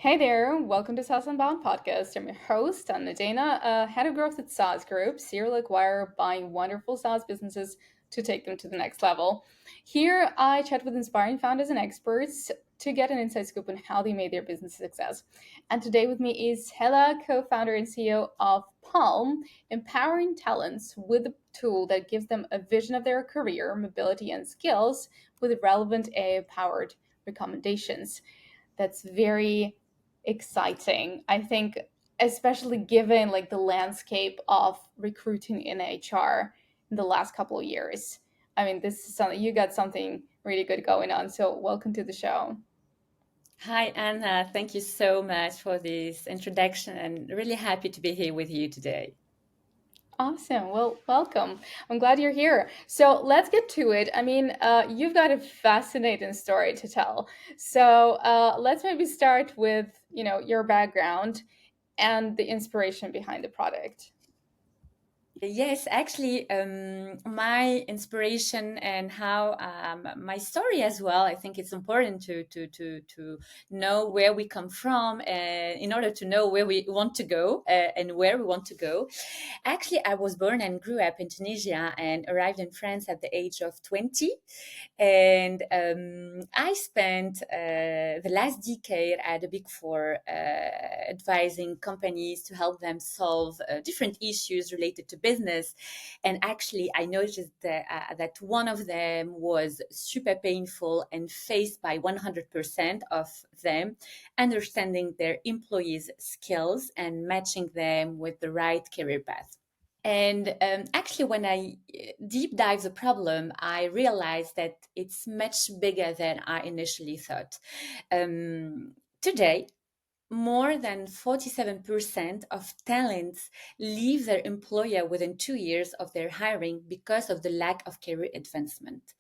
Hey there, welcome to saas.unbound podcast. I'm your host, I'm Nadeina, head of growth at saas.group, serial acquirer buying wonderful SaaS businesses to take them to the next level. Here, I chat with inspiring founders and experts to get an inside scoop on how they made their business a success. And today with me is Hela, co-founder and CEO of Palm, empowering talents with a tool that gives them a vision of their career, mobility, and skills with relevant AI-powered recommendations. That's very exciting. I think, especially given like the landscape of recruiting in HR in the last couple of years. I mean, this is something you got something really good going on. So welcome to the show. Hi, Anna. Thank you so much for this introduction and really happy to be here with you today. Awesome. Well, welcome. I'm glad you're here. So let's get to it. I mean, you've got a fascinating story to tell. So let's maybe start with your background and the inspiration behind the product. Yes, actually, my inspiration and how my story as well. I think it's important to know where we come from, in order to know where we want to go and where we want to go. Actually, I was born and grew up in Tunisia and arrived in France at the age of 20. And I spent the last decade at the Big Four, advising companies to help them solve different issues related to business. And actually, I noticed that one of them was super painful and faced by 100% of them, understanding their employees' skills and matching them with the right career path. And actually, when I deep dive the problem, I realized that it's much bigger than I initially thought. Today, more than 47% of talents leave their employer within 2 years of their hiring because of the lack of career advancement.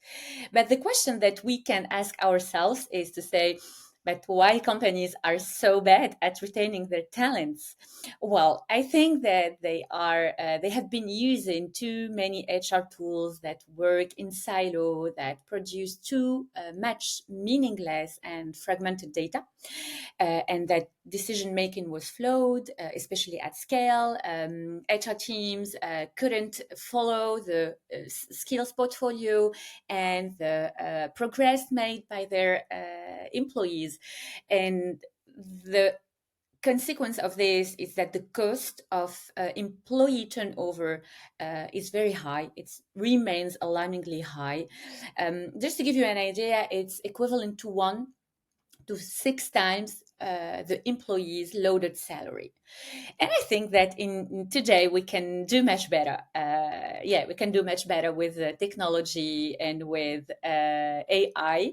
But the question that we can ask ourselves is to say, but why companies are so bad at retaining their talents? Well, I think that they have been using too many HR tools that work in silo, that produce too much meaningless and fragmented data, and that decision making was flawed, especially at scale. HR teams couldn't follow the skills portfolio and the progress made by their employees. And the consequence of this is that the cost of employee turnover is very high. It remains alarmingly high. Just to give you an idea, it's equivalent to 1 to 6 times the employee's loaded salary. And I think that in today we can do much better. Yeah, we can do much better with technology and with AI.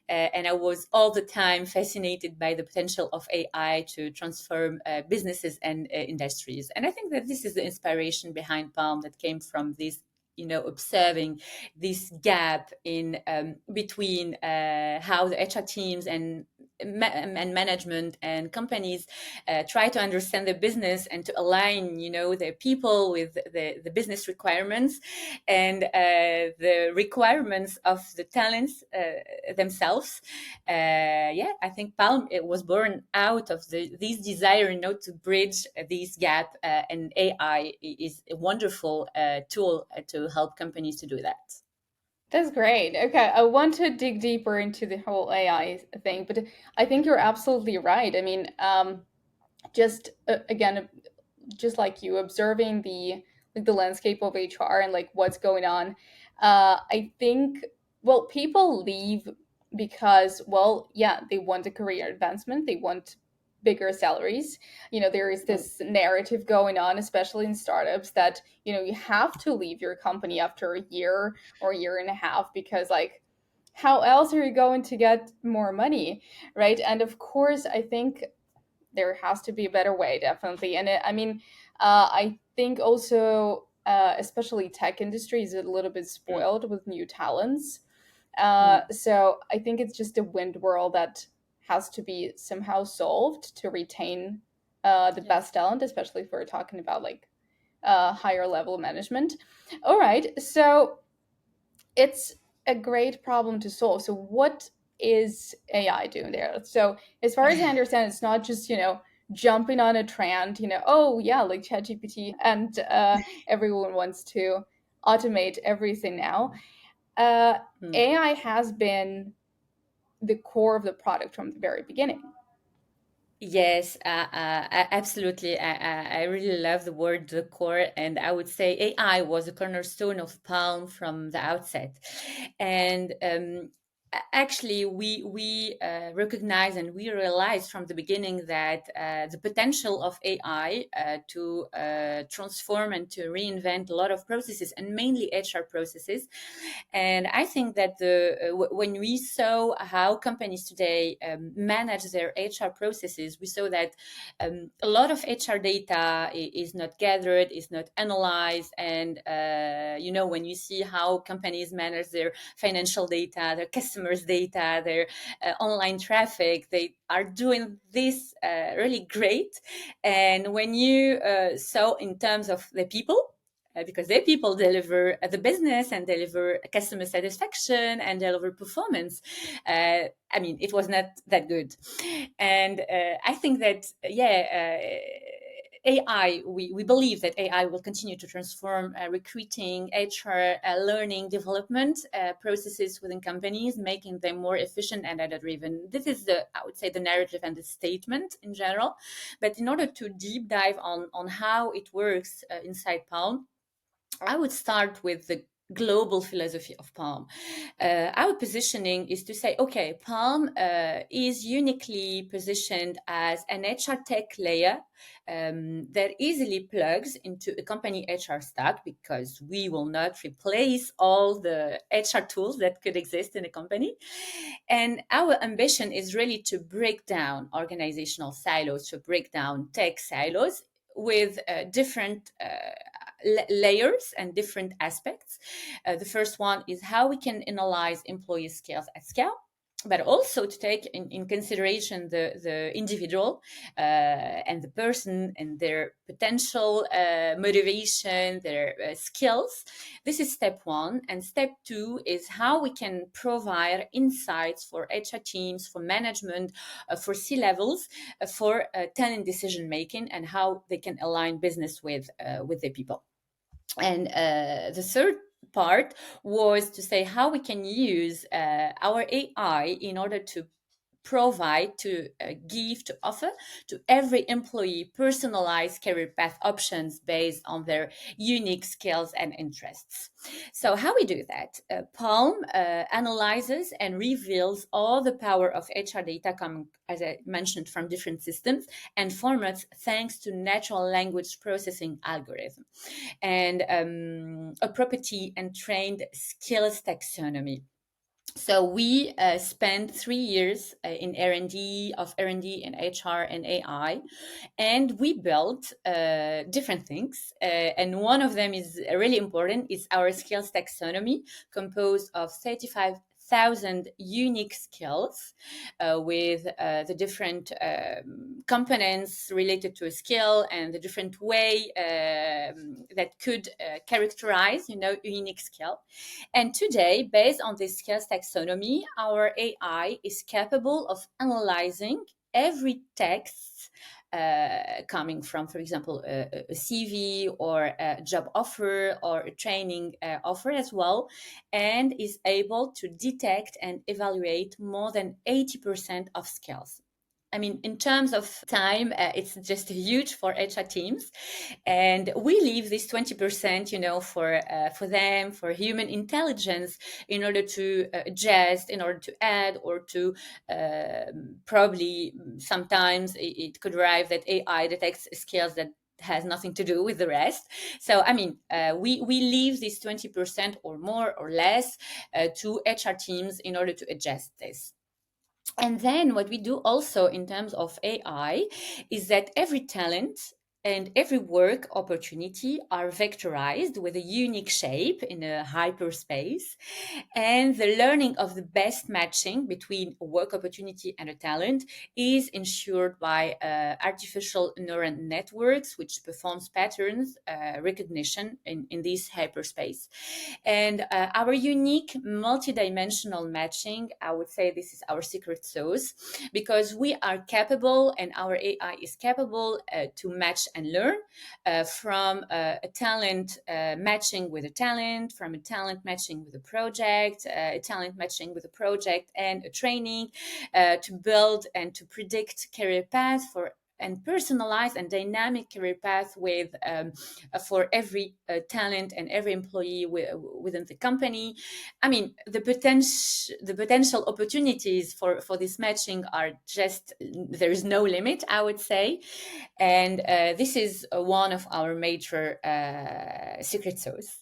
And I was all the time fascinated by the potential of AI to transform businesses and industries. And I think that this is the inspiration behind Palm that came from this, observing this gap in between how the HR teams and management and companies try to understand the business and to align, their people with the business requirements and the requirements of the talents themselves. Yeah, I think Palm it was born out of this desire, to bridge this gap, and AI is a wonderful tool to help companies to do that. That's great. Okay, I want to dig deeper into the whole AI thing, but I think you're absolutely right. I mean, just again, just like you, observing the landscape of HR and like what's going on. I think people leave because yeah, they want a career advancement, they want bigger salaries. There is this narrative going on, especially in startups, that you have to leave your company after a year or a year and a half because like how else are you going to get more money, right? And of course, I think there has to be a better way, definitely. And I mean, I think also, especially tech industry is a little bit Mm, spoiled with new talents. mm, So I think it's just a wind whirl that has to be somehow solved to retain the yes. best talent, especially if we're talking about like higher level management. All right, so it's a great problem to solve. So what is AI doing there? So as far as I understand, it's not just, jumping on a trend, oh yeah, like ChatGPT, and everyone wants to automate everything now. Uh, Hmm. AI has been the core of the product from the very beginning. Yes, absolutely. I really love the word the core, and I would say AI was a cornerstone of Palm from the outset. And actually, we recognize and we realized from the beginning that the potential of AI to transform and to reinvent a lot of processes, and mainly HR processes. And I think that when we saw how companies today manage their HR processes, we saw that a lot of HR data is not gathered, is not analyzed, and when you see how companies manage their financial data, their customers' data, their online traffic, they are doing this really great. And when you saw in terms of the people, because their people deliver the business and deliver customer satisfaction and deliver performance. I mean, it was not that good. And I think that, AI, we believe that AI will continue to transform recruiting, HR, learning, development processes within companies, making them more efficient and data driven. This is I would say, the narrative and the statement in general. But in order to deep dive on how it works inside Palm, I would start with the global philosophy of Palm. Our positioning is to say, okay, Palm is uniquely positioned as an HR tech layer that easily plugs into a company HR stack, because we will not replace all the HR tools that could exist in a company. And our ambition is really to break down organizational silos, to break down tech silos with different layers and different aspects. The first one is how we can analyze employee skills at scale, but also to take in consideration the individual and the person and their potential motivation, their skills. This is step one. And step two is how we can provide insights for HR teams, for management, for C levels, for talent decision making, and how they can align business with their people. And the third part was to say how we can use our AI in order to provide, to give, to offer to every employee personalized career path options based on their unique skills and interests. So how we do that? Palm analyzes and reveals all the power of HR data coming, as I mentioned, from different systems and formats, thanks to natural language processing algorithm and a property and trained skills taxonomy. So we spent 3 years in R&D of R&D and HR and AI, and we built different things. And one of them is really important. Is our skills taxonomy, composed of 35,000 unique skills with the different components related to a skill and the different way that could characterize, a unique skill. And today, based on this skills taxonomy, our AI is capable of analyzing every text coming from, for example, a CV or a job offer or a training offer as well, and is able to detect and evaluate more than 80% of skills. I mean, in terms of time, it's just huge for HR teams, and we leave this 20%, for them, for human intelligence, in order to adjust, in order to add, or to probably sometimes it could arrive that AI detects skills that has nothing to do with the rest. So, I mean, we leave this 20% or more or less to HR teams in order to adjust this. And then what we do also in terms of AI is that every talent and every work opportunity are vectorized with a unique shape in a hyperspace. And the learning of the best matching between a work opportunity and a talent is ensured by artificial neural networks, which performs patterns recognition in this hyperspace. And our unique multidimensional matching, I would say this is our secret sauce, because we are capable and our AI is capable to match and learn from a talent matching with a talent, from a talent matching with a project, a talent matching with a project and a training, to build and to predict career paths for and personalized and dynamic career path with for every talent and every employee within the company. I mean, the potential opportunities for this matching are just, there is no limit, I would say. And this is one of our major secret sauce.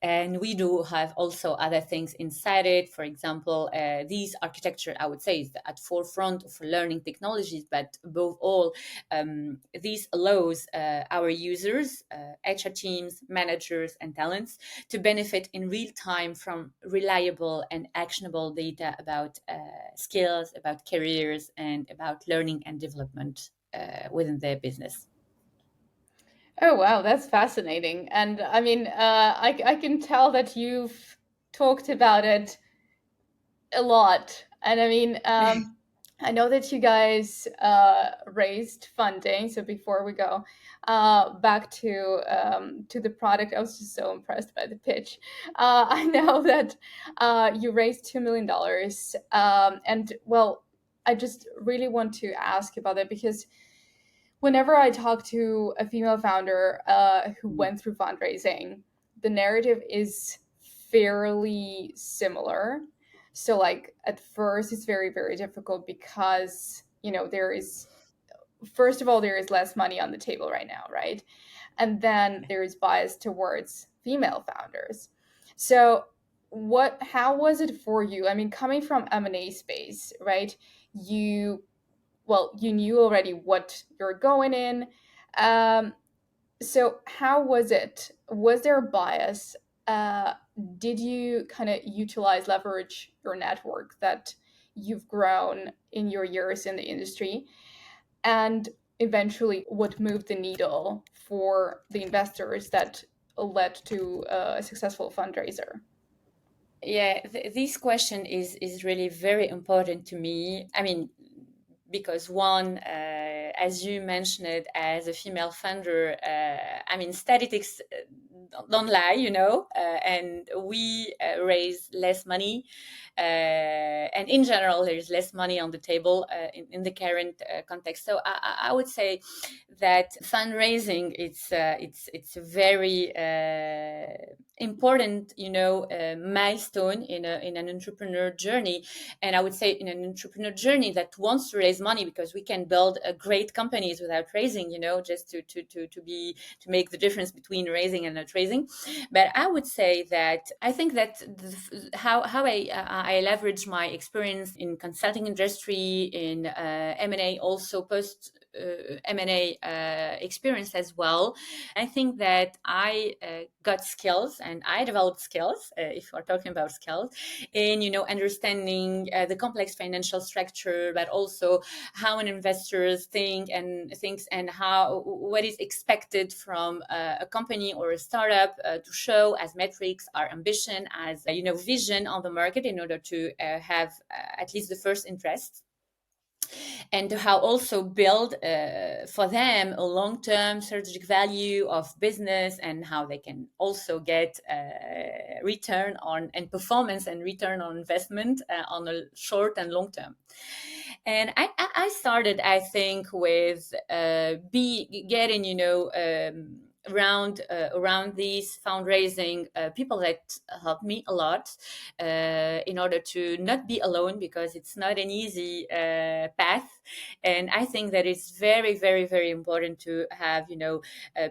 And we do have also other things inside it. For example, these architecture, I would say, is at forefront of learning technologies, but above all, this allows our users, HR teams, managers, and talents to benefit in real time from reliable and actionable data about skills, about careers, and about learning and development within their business. Oh wow, that's fascinating. And I mean, I can tell that you've talked about it a lot. And I mean, I know that you guys raised funding. So before we go back to the product, I was just so impressed by the pitch. I know that you raised $2 million, and well, I just really want to ask about that because whenever I talk to a female founder who went through fundraising, the narrative is fairly similar. So, like, at first, it's very, very difficult because, there is, first of all, there is less money on the table right now, right? And then there is bias towards female founders. So, how was it for you? I mean, coming from M&A space, right? You you knew already what you're going in. Um, so how was it? Was there a bias? Uh, did you kind of utilize, leverage your network that you've grown in your years in the industry? And eventually, what moved the needle for the investors that led to a successful fundraiser? Yeah, this question is really very important to me. I mean, because one, as you mentioned it, as a female funder, I mean, statistics don't lie, and we raise less money, and in general, there is less money on the table in the current context. So I would say that fundraising, it's a very important, milestone in an entrepreneur journey. And I would say in an entrepreneur journey that wants to raise money, because we can build great companies without raising, just to make the difference between raising and not raising. But I would say that I think that how I leverage my experience in consulting industry, in M&A, also post M&A experience as well. I think that I got skills and I developed skills, if we're talking about skills, in understanding the complex financial structure, but also how an investor thinks, and how what is expected from a company or a startup to show as metrics our ambition, as vision on the market, in order to have at least the first interest, and to how also build for them a long-term strategic value of business, and how they can also get return on and performance and return on investment on a short and long term. And I started, I think, with be getting around these fundraising people that helped me a lot in order to not be alone, because it's not an easy path. And I think that it's very, very, very important to have,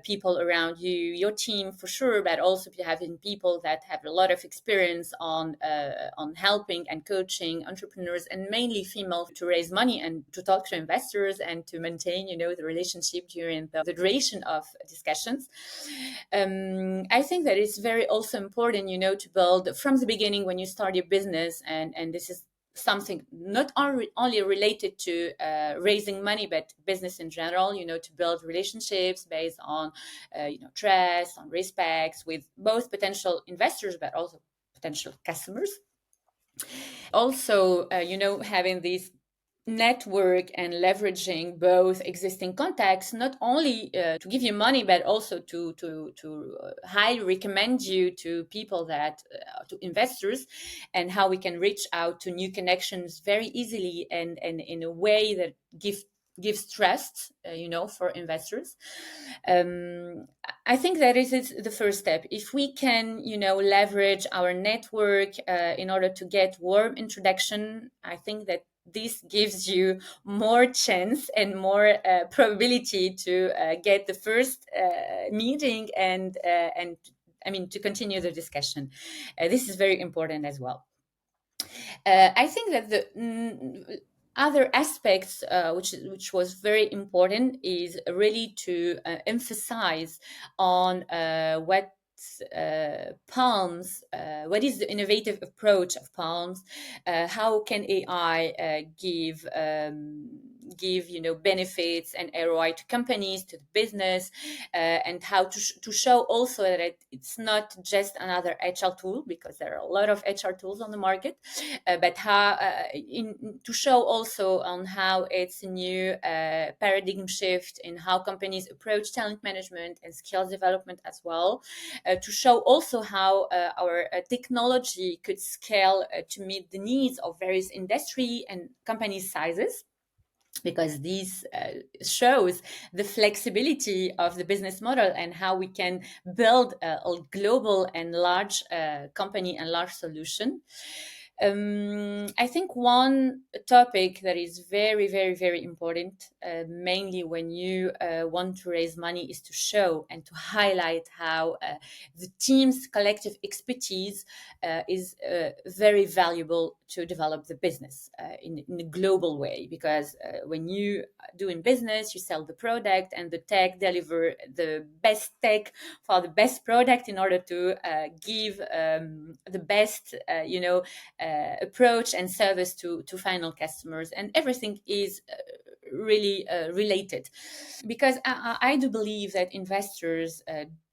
people around you, your team for sure, but also having people that have a lot of experience on helping and coaching entrepreneurs, and mainly female, to raise money and to talk to investors and to maintain, the relationship during the duration of discussions. I think that it's very also important, to build from the beginning when you start your business, and this is something not only related to raising money, but business in general, to build relationships based on, trust, on respects with both potential investors, but also potential customers. Also, having these network and leveraging both existing contacts, not only to give you money, but also to highly recommend you to people that to investors, and how we can reach out to new connections very easily, and in a way that gives trust, for investors. um, I think that is the first step. If we can, leverage our network in order to get warm introduction, I think that this gives you more chance and more probability to get the first meeting, and I mean, to continue the discussion. This is very important as well. I think that the other aspects, which was very important, is really to emphasize on what is the innovative approach of Palms, how can AI give benefits and ROI to companies, to the business, and how to show also that it's not just another HR tool, because there are a lot of HR tools on the market, but how to show also on how it's a new paradigm shift in how companies approach talent management and skills development as well, to show also how our technology could scale to meet the needs of various industry and company sizes, because this shows the flexibility of the business model and how we can build a global and large company and large solution. I think one topic that is very, very, very important, mainly when you want to raise money, is to show and to highlight how the team's collective expertise is very valuable to develop the business in a global way. Because when you do in business, you sell the product, and the tech deliver the best tech for the best product in order to give the best, approach and service to final customers, and everything is really related. Because I do believe that investors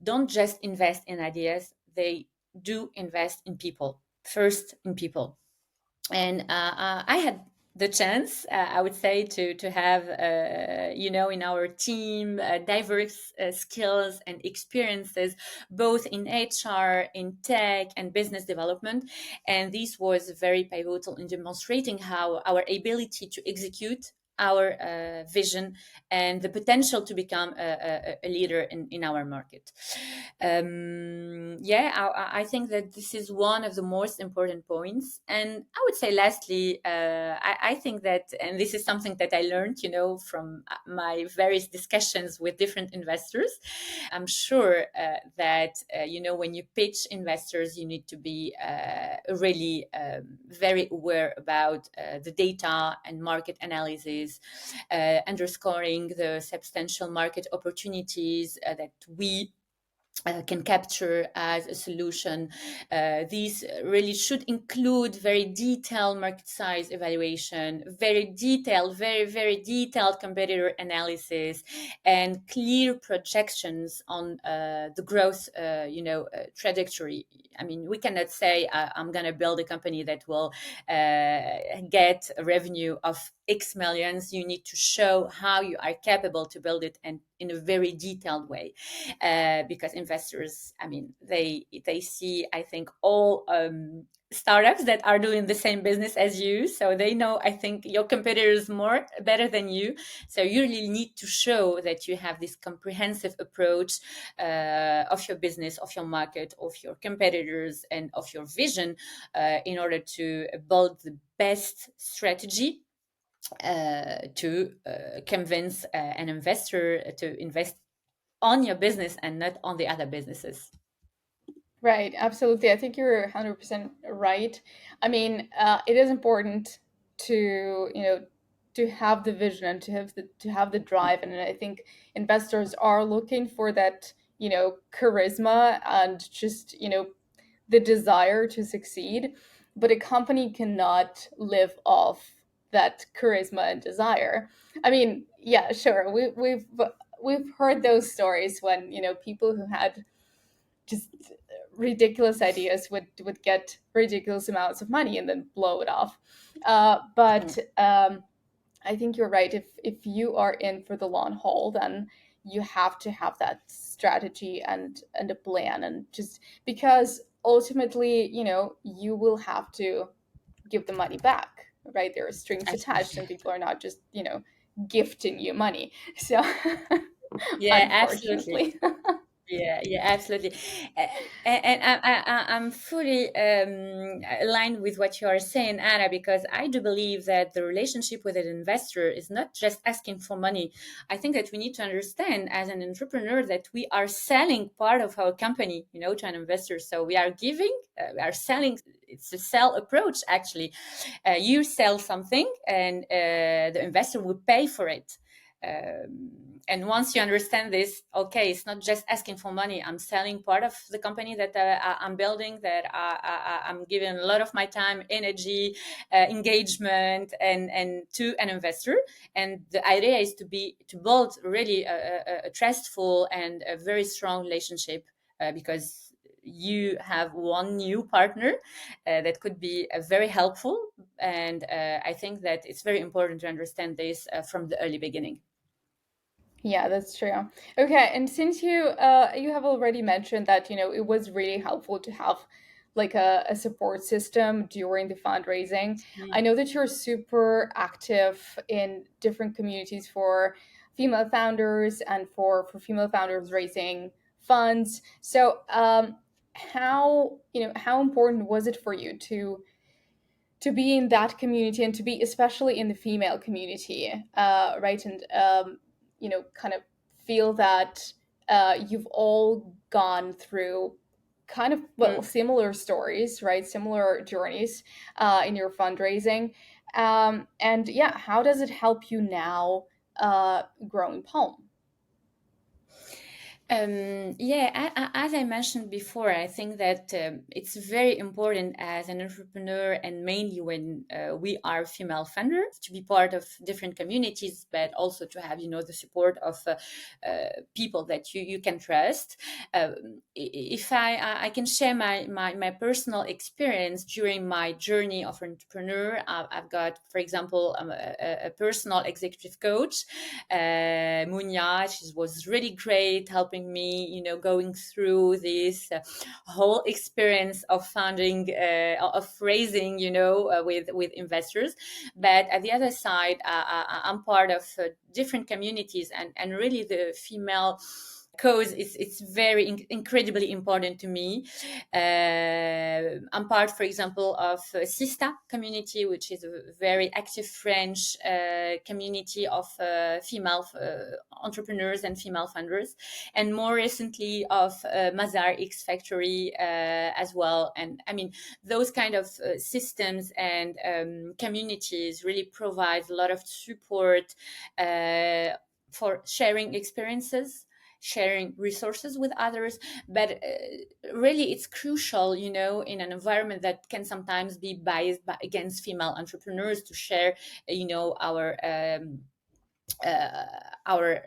don't just invest in ideas, they do invest in people, first in people. And I had the chance, I would say, to have in our team diverse skills and experiences, both in HR, in tech, and business development. And this was very pivotal in demonstrating how our ability to execute our vision and the potential to become a leader in our market. I think that this is one of the most important points. And I would say, lastly, I think that, and this is something that I learned, from my various discussions with different investors. I'm sure that, when you pitch investors, you need to be really very aware about the data and market analysis, underscoring the substantial market opportunities that we can capture as a solution. These really should include very detailed market size evaluation, very detailed, very, very detailed competitor analysis, and clear projections on the growth, trajectory. I mean, we cannot say I'm going to build a company that will get a revenue of X millions. You need to show how you are capable to build it, and in a very detailed way, because investors, I mean, they see, I think, all startups that are doing the same business as you, so they know, I think, your competitors more better than you. So you really need to show that you have this comprehensive approach of your business, of your market, of your competitors, and of your vision, in order to build the best strategy to convince an investor to invest on your business and not on the other businesses. Right, absolutely. I think you're 100% right. I mean, it is important to, to have the vision and to have the drive, and I think investors are looking for that, charisma and just, the desire to succeed. But a company cannot live off that charisma and desire. I mean, yeah, sure. We've heard those stories when, people who had just ridiculous ideas would get ridiculous amounts of money and then blow it off. But I think you're right. If you are in for the long haul, then you have to have that strategy and a plan, and just because ultimately, you will have to give the money back, right? There are strings attached, and people are not just, gifting you money. So, Yeah, absolutely. unfortunately. Yeah, yeah, absolutely. And I'm fully aligned with what you are saying, Anna, because I do believe that the relationship with an investor is not just asking for money. I think that we need to understand as an entrepreneur that we are selling part of our company, to an investor. So we are giving, we are selling. It's a sell approach, actually. You sell something, and the investor will pay for it. And once you understand this, okay, it's not just asking for money. I'm selling part of the company that I'm building, that I'm giving a lot of my time, energy, engagement, and to an investor. And the idea is to build really a trustful and a very strong relationship, because you have one new partner that could be very helpful. And I think that it's very important to understand this from the early beginning. Yeah, that's true. Okay, and since you have already mentioned that, it was really helpful to have like a support system during the fundraising. I know that you're super active in different communities for female founders and for female founders raising funds. So, how important was it for you to be in that community and to be especially in the female community, right? And kind of feel that you've all gone through kind of, well, Mm. similar stories, right? Similar journeys in your fundraising. And yeah, how does it help you now growing Palm? Yeah, as I mentioned before, I think that it's very important as an entrepreneur, and mainly when we are female funders, to be part of different communities, but also to have, the support of people that you can trust. If I can share my personal experience during my journey of entrepreneur, I've got, for example, a personal executive coach, Munya. She was really great helping me, going through this whole experience of founding, of raising, with investors. But at the other side, I'm part of different communities, and really the female cause it's very incredibly important to me. I'm part, for example, of Sista community, which is a very active French community of female entrepreneurs and female funders, and more recently of Mazar X Factory as well. And I mean, those kind of systems and communities really provide a lot of support for sharing experiences, sharing resources with others. But really it's crucial, in an environment that can sometimes be biased against female entrepreneurs, to share, uh, our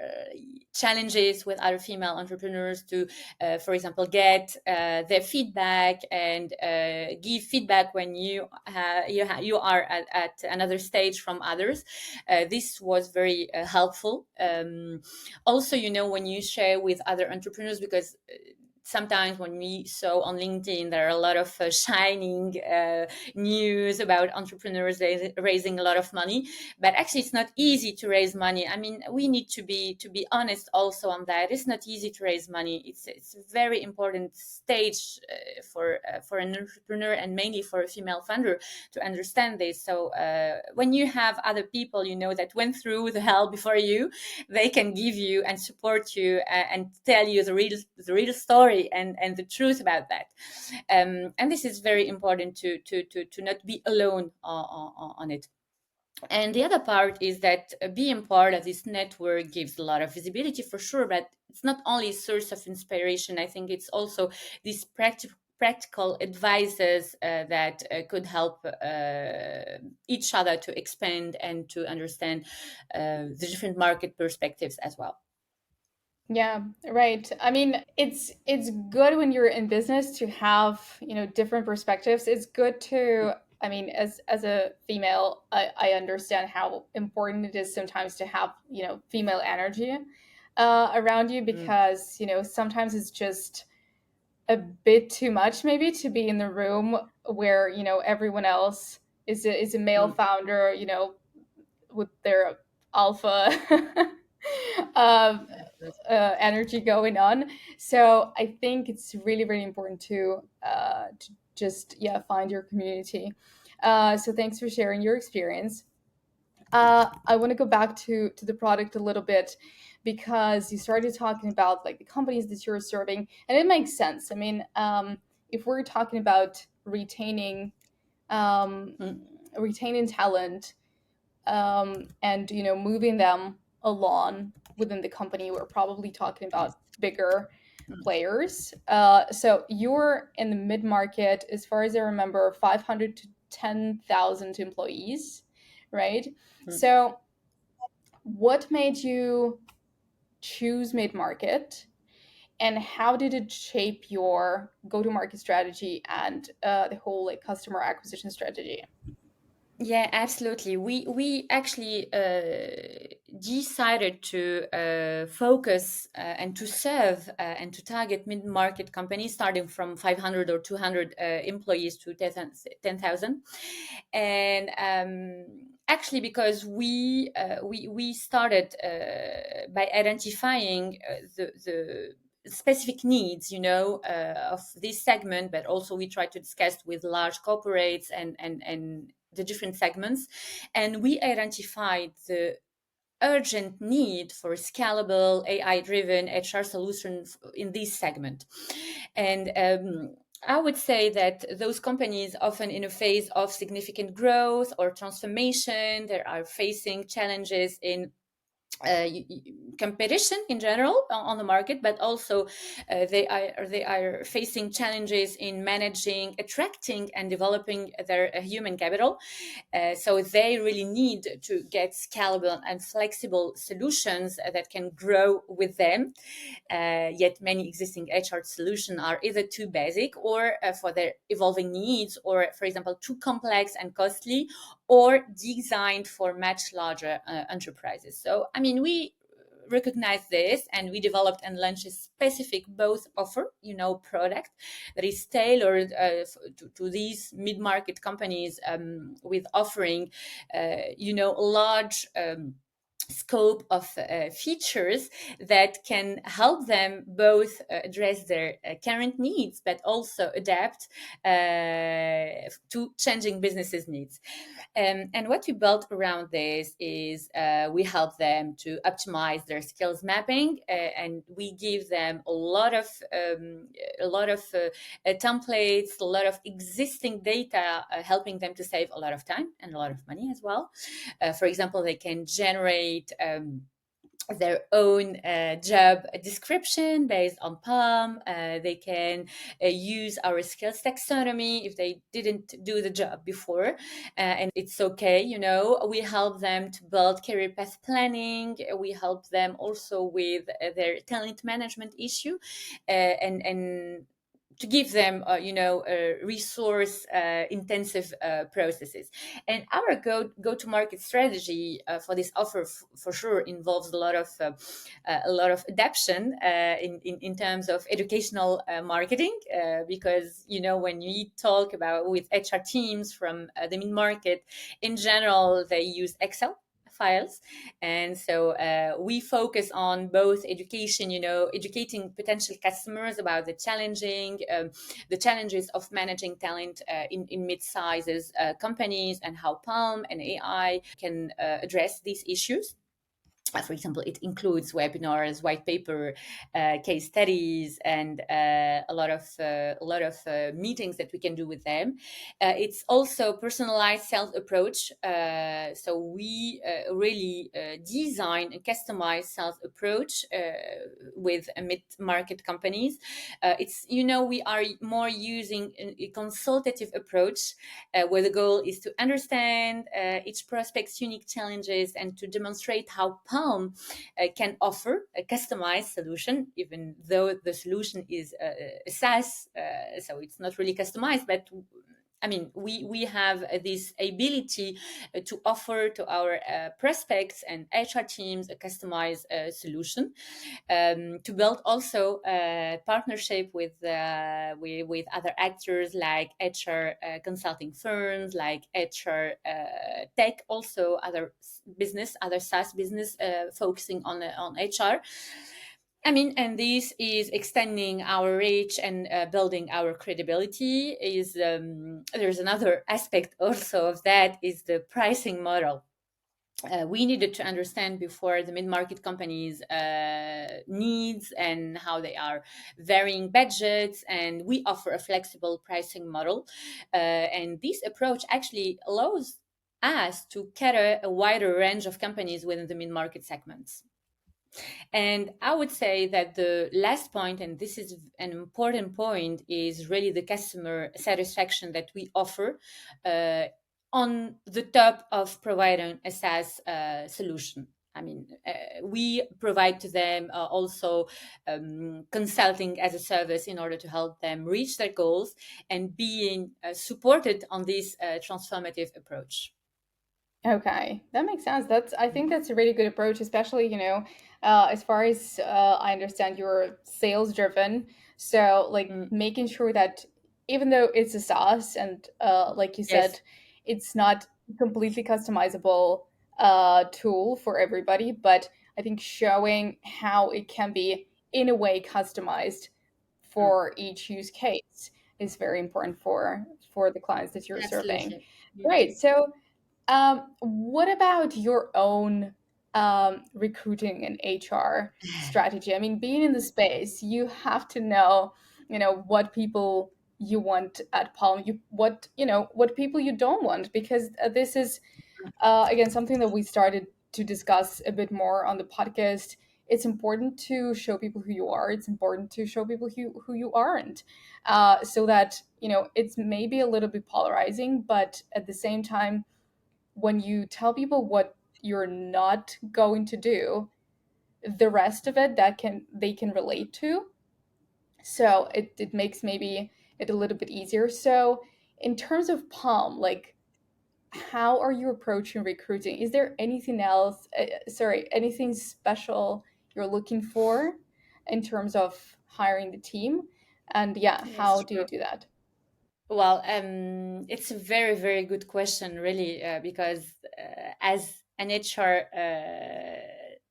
challenges with other female entrepreneurs, to, for example, get their feedback, and give feedback when you are at another stage from others. This was very helpful. Also, when you share with other entrepreneurs, because sometimes when we saw on LinkedIn, there are a lot of shining news about entrepreneurs raising a lot of money, but actually it's not easy to raise money. I mean, we need to be honest also on that. It's not easy to raise money. It's a very important stage for an entrepreneur, and mainly for a female funder, to understand this. So when you have other people, that went through the hell before you, they can give you and support you, and tell you the real story and the truth about that. And this is very important to not be alone on it. And the other part is that being part of this network gives a lot of visibility, for sure, but it's not only a source of inspiration. I think it's also these practical advices that could help each other to expand and to understand the different market perspectives as well. Yeah, right. I mean, it's good when you're in business to have, different perspectives. It's good to, I mean, as a female, I understand how important it is sometimes to have, female energy around you, Mm, because, sometimes it's just a bit too much maybe to be in the room where, everyone else is a male mm, founder, with their alpha um, energy going on. So I think it's really, really important to just, yeah, find your community. So thanks for sharing your experience. I want to go back to the product a little bit, because you started talking about like the companies that you're serving, and it makes sense. I mean, if we're talking about um, mm, retaining talent, and moving them along within the company, we're probably talking yes. about bigger Mm, players. So you're in the mid market, as far as I remember, 500 to 10,000 employees, right? mm. So what made you choose mid market, and how did it shape your go to market strategy and the whole like customer acquisition strategy? Yeah, absolutely. We actually decided to focus and to serve and to target mid market companies starting from 500 or 200 employees to 10,000. And actually, because we started by identifying the specific needs, of this segment, but also we try to discuss with large corporates and the different segments, and we identified the urgent need for scalable AI driven HR solutions in this segment. And I would say that those companies, often in a phase of significant growth or transformation, they are facing challenges in competition in general on the market, but also they are facing challenges in managing, attracting, and developing their human capital. So they really need to get scalable and flexible solutions that can grow with them. Yet many existing HR solutions are either too basic or for their evolving needs, or, for example, too complex and costly, or designed for much larger enterprises. So, I mean, we recognize this, and we developed and launched a specific both offer, product that is tailored to these mid-market companies, with offering large scope of features that can help them both address their current needs, but also adapt to changing businesses needs. And what we built around this is we help them to optimize their skills mapping, and we give them a lot of templates, a lot of existing data, helping them to save a lot of time and a lot of money as well. For example, they can generate their own job description based on Palm. They can use our skills taxonomy if they didn't do the job before, and it's okay. We help them to build career path planning. We help them also with their talent management issue, and to give them, resource intensive processes. And our go to market strategy for this offer for sure involves a lot of adaptation in terms of educational marketing, because when we talk about with HR teams from the mid market, in general they use Excel files. And so we focus on both education, educating potential customers about the challenges of managing talent in mid-sizes companies, and how Palm and AI can address these issues. For example, it includes webinars, white paper, case studies, and a lot of meetings that we can do with them. It's also personalized sales approach. So we really design a customized sales approach with mid-market companies. It's we are more using a consultative approach, where the goal is to understand each prospect's unique challenges and to demonstrate how Palm can offer a customized solution, even though the solution is a SaaS, so it's not really customized, but I mean, we have this ability to offer to our prospects and HR teams a customized solution, to build also a partnership with other actors like HR consulting firms, like HR tech, also other SaaS business focusing on HR. I mean, and this is extending our reach and building our credibility. Is There's another aspect also of that, is the pricing model. We needed to understand before the mid-market companies needs and how they are varying budgets, and we offer a flexible pricing model, and this approach actually allows us to cater a wider range of companies within the mid-market segments. And I would say that the last point, and this is an important point, is really the customer satisfaction that we offer on the top of providing a SaaS solution. I mean, we provide to them also consulting as a service in order to help them reach their goals and being supported on this transformative approach. Okay, that makes sense. I think that's a really good approach, especially, as far as I understand, you're sales driven. So, like, Mm, making sure that even though it's a SaaS and, like you yes. said, it's not completely customizable tool for everybody, but I think showing how it can be in a way customized Mm, for each use case is very important for the clients that you're serving. absolutely. Mm. Great. So what about your own recruiting and HR strategy? I mean, being in the space, you have to know, what people you want at Palm, what people you don't want, because this is again something that we started to discuss a bit more on the podcast. It's important to show people who you are. It's important to show people who you aren't, so that it's maybe a little bit polarizing, but at the same time when you tell people what you're not going to do, the rest of it that can they can relate to. So it makes maybe it a little bit easier. So in terms of Palm, like how are you approaching recruiting? Is there anything else, anything special you're looking for in terms of hiring the team? And yeah, Yes, how do you sure. do that? Well, it's a very, very good question, really, because as an HR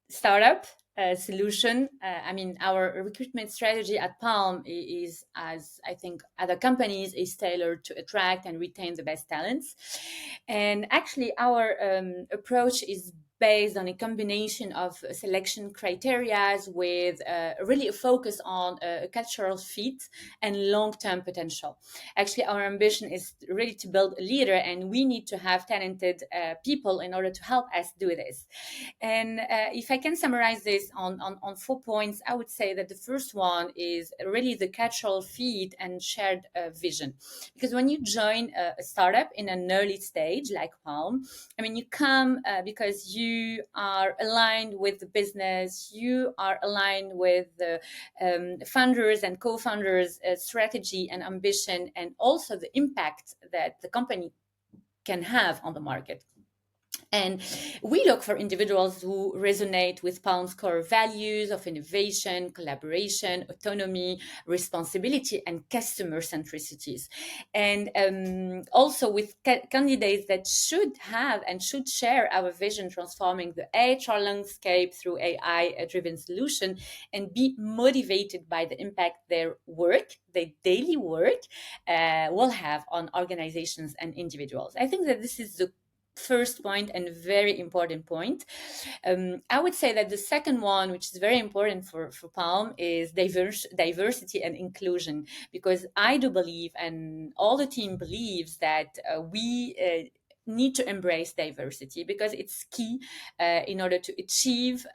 startup solution, I mean, our recruitment strategy at Palm is, as I think other companies, is tailored to attract and retain the best talents. And actually, our approach is based on a combination of selection criteria with really a focus on a cultural fit and long-term potential. Actually, our ambition is really to build a leader, and we need to have talented people in order to help us do this. And if I can summarize this on 4 points, I would say that the first one is really the cultural fit and shared vision. Because when you join a startup in an early stage like Palm, I mean, you come because you are aligned with the business, you are aligned with the founders and co-founders strategy and ambition, and also the impact that the company can have on the market. And we look for individuals who resonate with Palm's core values of innovation, collaboration, autonomy, responsibility, and customer centricities. And also with candidates that should have and should share our vision transforming the HR landscape through AI driven solution, and be motivated by the impact their work, their daily work, will have on organizations and individuals. I think that this is the first point and very important point. I would say that the second one, which is very important for Palm, is diversity and inclusion, because I do believe, and all the team believes, that we need to embrace diversity, because it's key in order to achieve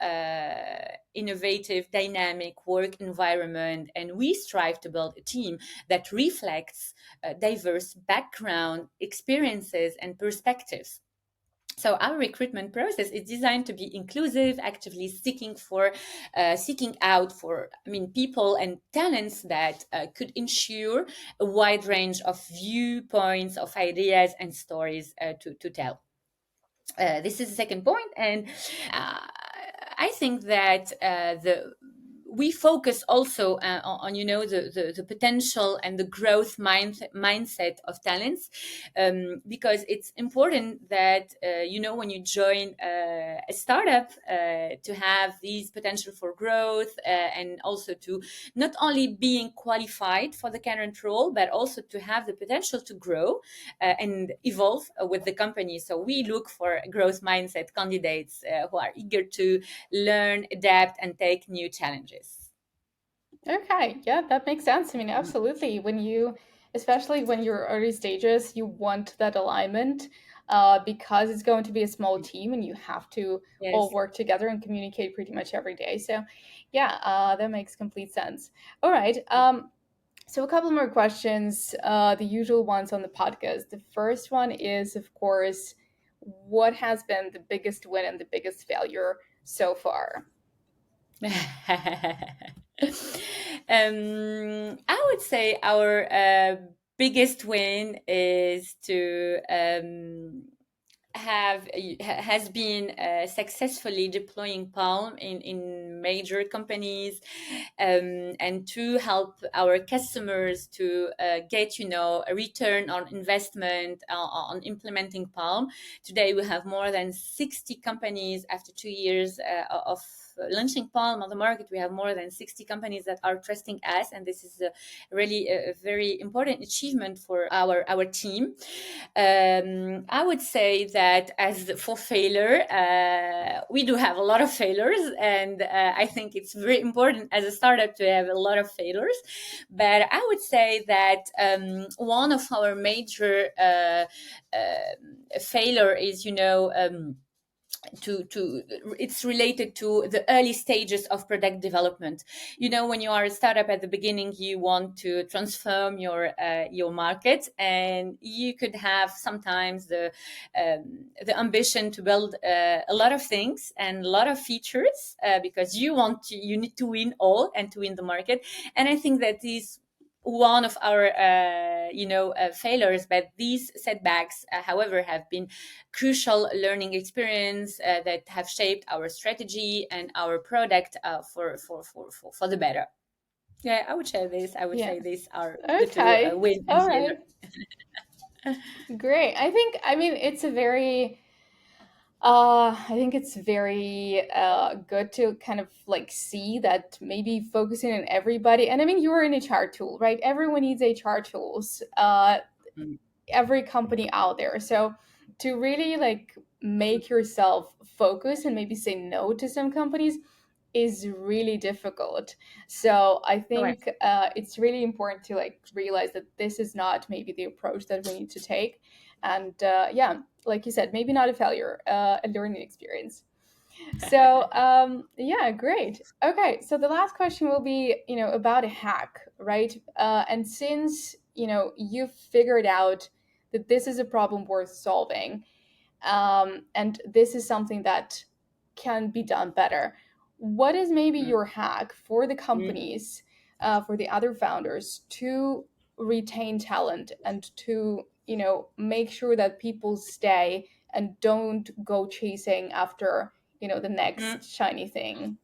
innovative, dynamic work environment. And we strive to build a team that reflects diverse background, experiences, and perspectives. So our recruitment process is designed to be inclusive, actively seeking out for, people and talents that could ensure a wide range of viewpoints, of ideas, and stories to tell. This is the second point, and I think that the we focus also on the potential and the growth mindset of talents, because it's important that when you join a startup, to have these potential for growth, and also to not only being qualified for the current role, but also to have the potential to grow and evolve with the company. So we look for growth mindset candidates who are eager to learn, adapt, and take new challenges. Okay, yeah, that makes sense. I mean, absolutely. Especially when you're early stages, you want that alignment, because it's going to be a small team and you have to all Yes. work together and communicate pretty much every day. So, yeah, that makes complete sense. All right. So, a couple more questions, the usual ones on the podcast. The first one is, of course, what has been the biggest win and the biggest failure so far? I would say our biggest win is to has been successfully deploying Palm in major companies, and to help our customers to get a return on investment on implementing Palm. Today we have more than 60 companies after 2 years of launching Palm on the market. We have more than 60 companies that are trusting us, and this is really a very important achievement for our team. I would say that as for failure, we do have a lot of failures, and I think it's very important as a startup to have a lot of failures. But I would say that one of our major failure is, to it's related to the early stages of product development. When you are a startup at the beginning, you want to transform your market, and you could have sometimes the ambition to build a lot of things and a lot of features, because you need to win all and to win the market. And I think that these one of our failures, but these setbacks, however, have been crucial learning experience that have shaped our strategy and our product for the better. Yeah, I would share this. I would Yeah. say these are the two, Okay. win and All right. failure. Great. I mean, I think it's very good to kind of like see that maybe focusing on everybody. And I mean, you're an HR tool, right? Everyone needs HR tools. Mm. Every company out there. So to really like make yourself focus and maybe say no to some companies is really difficult. So I Correct. think it's really important to like realize that this is not maybe the approach that we need to take. And yeah, like you said, maybe not a failure, a learning experience. So yeah, great. Okay, so the last question will be, about a hack, right? And since you've figured out that this is a problem worth solving, and this is something that can be done better. What is maybe Mm. your hack for the Mm. companies, for the other founders to retain talent and to, make sure that people stay and don't go chasing after, the Mm. next shiny thing?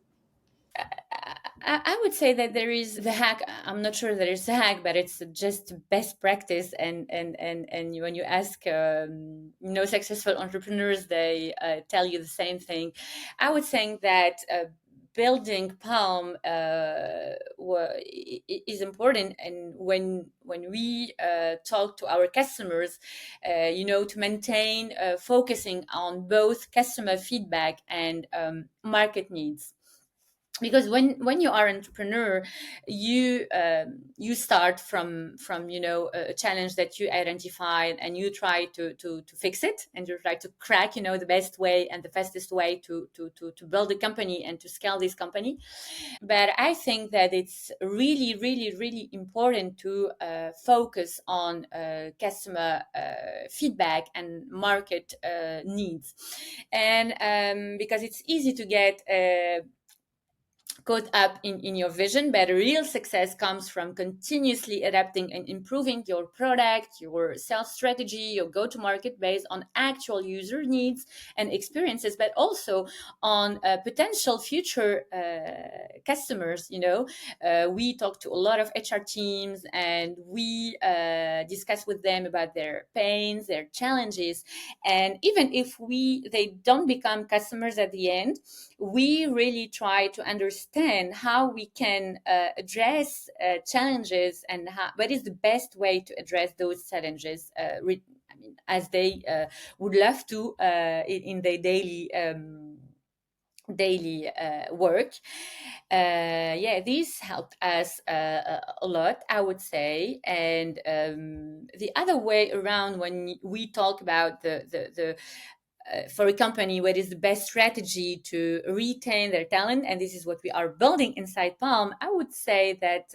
I would say that there is the hack. I'm not sure there is a hack, but it's just best practice. And when you ask, successful entrepreneurs, they tell you the same thing. I would say that building Palm is important, and when we talk to our customers, to maintain focusing on both customer feedback and market needs, because when you are an entrepreneur, you start from a challenge that you identified, and you try to fix it, and you try to crack the best way and the fastest way to build a company and to scale this company. But I think that it's really, really, really important to focus on customer feedback and market needs, and because it's easy to get caught up in your vision, but real success comes from continuously adapting and improving your product, your sales strategy, your go to market based on actual user needs and experiences, but also on potential future customers. We talk to a lot of HR teams, and we discuss with them about their pains, their challenges, and even if they don't become customers at the end, we really try to understand how we can address challenges, and what is the best way to address those challenges. As they would love to in their daily work. Yeah, this helped us a lot, I would say. And the other way around, when we talk about the for a company, what is the best strategy to retain their talent, and this is what we are building inside Palm, I would say that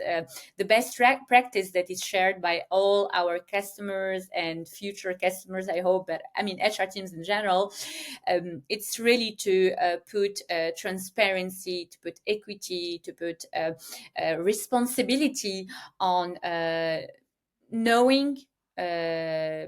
the best practice that is shared by all our customers and future customers, I hope, but I mean HR teams in general, it's really to put transparency, to put equity, to put responsibility on knowing, uh,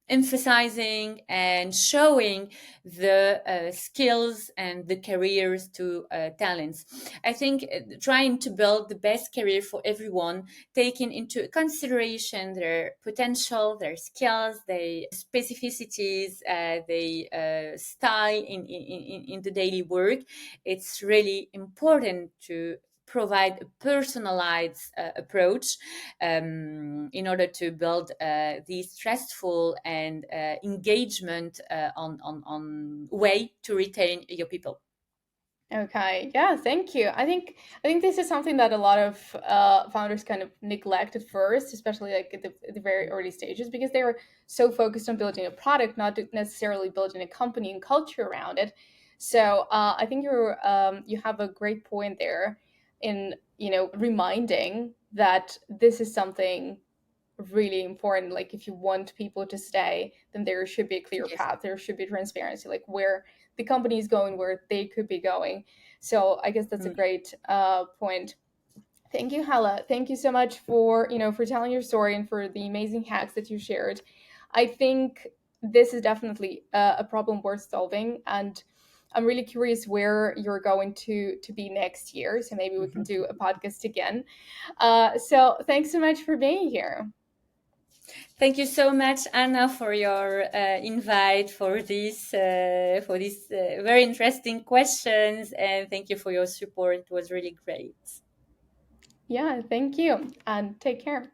emphasizing, and showing the skills and the careers to talents. I think trying to build the best career for everyone, taking into consideration their potential, their skills, their specificities, their style in the daily work. It's really important to provide a personalized approach in order to build these stressful and engagement on way to retain your people. Okay, yeah, thank you. I think this is something that a lot of founders kind of neglect at first, especially like at the very early stages, because they were so focused on building a product, not necessarily building a company and culture around it. So I think you have a great point there in reminding that this is something really important. Like if you want people to stay, then there should be a clear Yes. path, there should be transparency, like where the company is going, where they could be going. So I guess that's a Mm. great point. Thank you, Hela. Thank you so much for for telling your story and for the amazing hacks that you shared. I think this is definitely a problem worth solving, and I'm really curious where you're going to be next year, so maybe we can do a podcast again. So thanks so much for being here. Thank you so much, Anna, for your invite, for these very interesting questions, and thank you for your support. It was really great. Yeah, thank you, and take care.